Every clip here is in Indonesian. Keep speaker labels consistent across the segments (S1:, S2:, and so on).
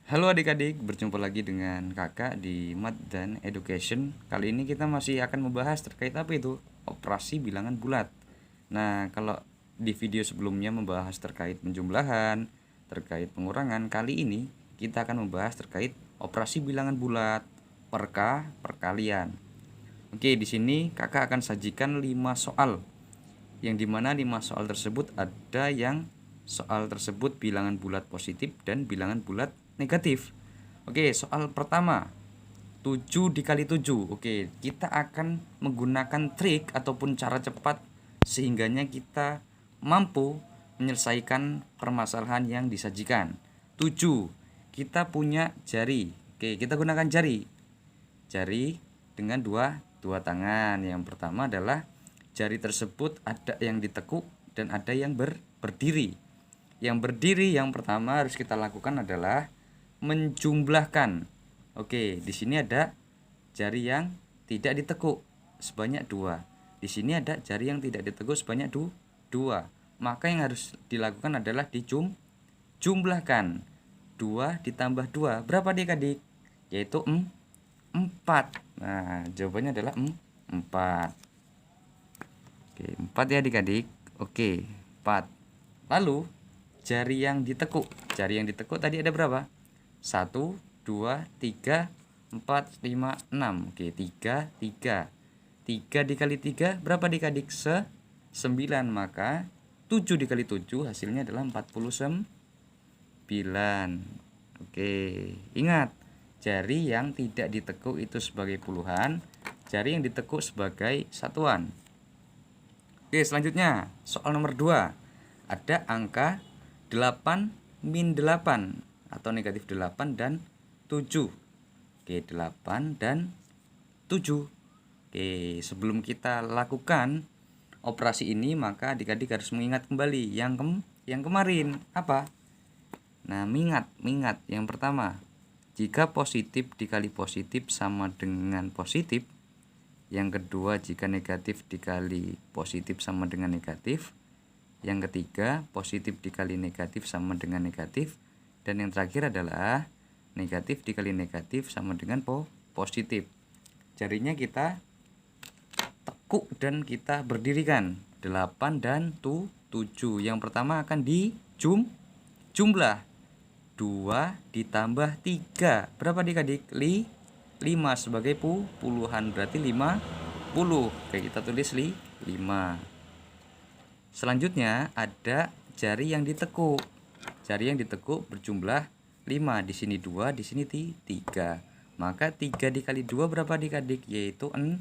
S1: Halo adik-adik, berjumpa lagi dengan kakak di Math dan Education. Kali ini kita masih akan membahas terkait apa itu? Operasi bilangan bulat. Nah, kalau di video sebelumnya membahas terkait penjumlahan, terkait pengurangan, kali ini kita akan membahas terkait operasi bilangan bulat, perkalian. Oke, di sini kakak akan sajikan 5 soal. Yang dimana 5 soal tersebut ada yang soal tersebut bilangan bulat positif dan bilangan bulat negatif. Oke, soal pertama 7 dikali 7. Oke, kita akan menggunakan trik ataupun cara cepat sehingganya kita mampu menyelesaikan permasalahan yang disajikan. 7. Kita punya jari. Oke, kita gunakan jari. Jari dengan dua tangan. Yang pertama adalah jari tersebut ada yang ditekuk dan ada yang berdiri. Yang berdiri yang pertama harus kita lakukan adalah menjumlahkan. Oke, di sini ada jari yang tidak ditekuk sebanyak 2. Di sini ada jari yang tidak ditekuk sebanyak 2. Maka yang harus dilakukan adalah dijumlahkan. 2 ditambah 2 berapa adik-adik? Yaitu 4. Nah, jawabannya adalah 4. Oke, 4 ya adik-adik. Oke, 4. Lalu jari yang ditekuk. Jari yang ditekuk tadi ada berapa? 1, 2, 3, 4, 5, 6. Oke, 3, 3. 3 dikali 3 berapa adik-adik? 9. Maka 7 dikali 7 hasilnya adalah 49. Oke, ingat, jari yang tidak ditekuk itu sebagai puluhan, jari yang ditekuk sebagai satuan. Oke, selanjutnya soal nomor 2. Ada angka 8 min 8 atau negatif 8 dan 7. Oke, 8 dan 7. Oke, sebelum kita lakukan operasi ini maka adik-adik harus mengingat kembali yang kemarin. Apa? Nah, mengingat yang pertama, jika positif dikali positif sama dengan positif. Yang kedua, jika negatif dikali positif sama dengan negatif. Yang ketiga, positif dikali negatif sama dengan negatif. Dan yang terakhir adalah negatif dikali negatif sama dengan positif. Jarinya kita tekuk dan kita berdirikan. 8 dan 7. Yang pertama akan dijumlah. 2 ditambah 3 berapa adik-adik? 5 sebagai puluhan, berarti 50. Oke, kita tulis 5. Selanjutnya ada jari yang ditekuk. Jari yang ditekuk berjumlah 5. Di sini 2, di sini 3. Maka 3 dikali 2 berapa adik-adik? Yaitu 6.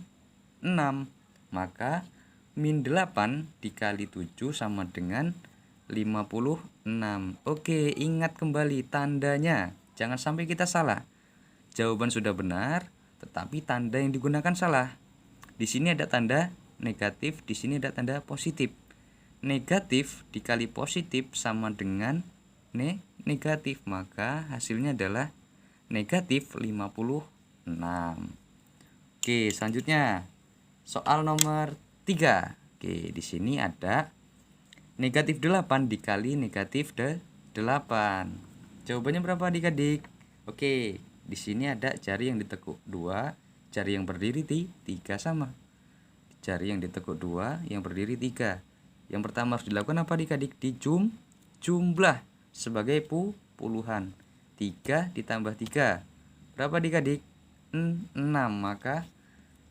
S1: Maka min 8 dikali 7 sama dengan 56. Oke, ingat kembali tandanya. Jangan sampai kita salah. Jawaban sudah benar, tetapi tanda yang digunakan salah. Di sini ada tanda negatif, di sini ada tanda positif. Negatif dikali positif sama dengan negatif, maka hasilnya adalah negatif 56. Oke, selanjutnya soal nomor 3. Oke, di sini ada negatif 8 dikali negatif 8. Jawabannya berapa adik-adik? Oke, di sini ada jari yang ditekuk 2, jari yang berdiri 3 sama. Jari yang ditekuk 2, yang berdiri 3. Yang pertama harus dilakukan apa adik-adik? Dijumlah sebagai puluhan. 3 ditambah 3. Berapa adik-adik? 6. Maka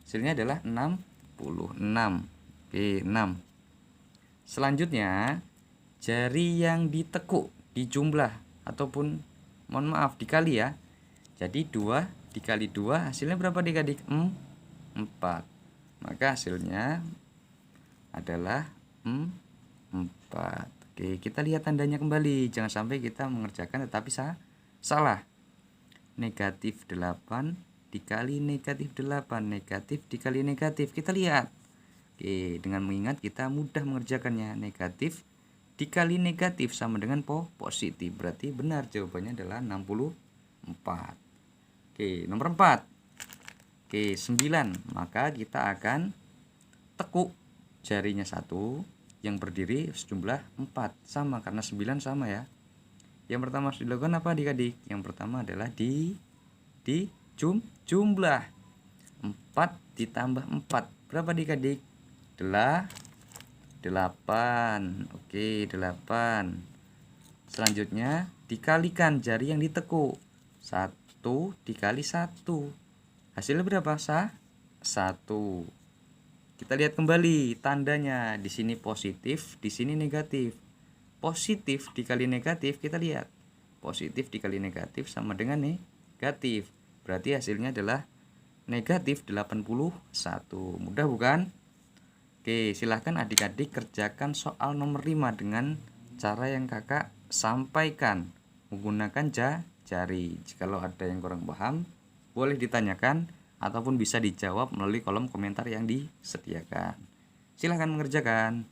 S1: hasilnya adalah 66. Oke, 6. Selanjutnya, jari yang ditekuk dijumlah ataupun mohon maaf dikali ya. Jadi 2 dikali 2 hasilnya berapa adik-adik? 4. Maka hasilnya adalah 4. Oke, kita lihat tandanya kembali. Jangan sampai kita mengerjakan tetapi salah. Negatif 8 dikali negatif 8. Negatif dikali negatif. Kita lihat. Oke, dengan mengingat kita mudah mengerjakannya. Negatif dikali negatif sama dengan positif. Berarti benar jawabannya adalah 64. Oke, nomor 4. Oke, 9. Maka kita akan tekuk jarinya 1, yang berdiri sejumlah 4. Sama karena 9 sama ya. Yang pertama harus dilakukan apa adik-adik? Yang pertama adalah jumlah. 4 ditambah 4 berapa adik-adik? 8. Oke, 8. Selanjutnya dikalikan jari yang ditekuk. 1 dikali 1. Hasilnya berapa? 1. Kita lihat kembali tandanya. Di sini positif, di sini negatif. Positif dikali negatif, kita lihat. Positif dikali negatif sama dengan negatif. Berarti hasilnya adalah negatif 81. Mudah bukan? Oke, silahkan adik-adik kerjakan soal nomor 5 dengan cara yang kakak sampaikan menggunakan jari. Jikalau ada yang kurang paham, boleh ditanyakan ataupun bisa dijawab melalui kolom komentar yang disediakan. Silahkan mengerjakan.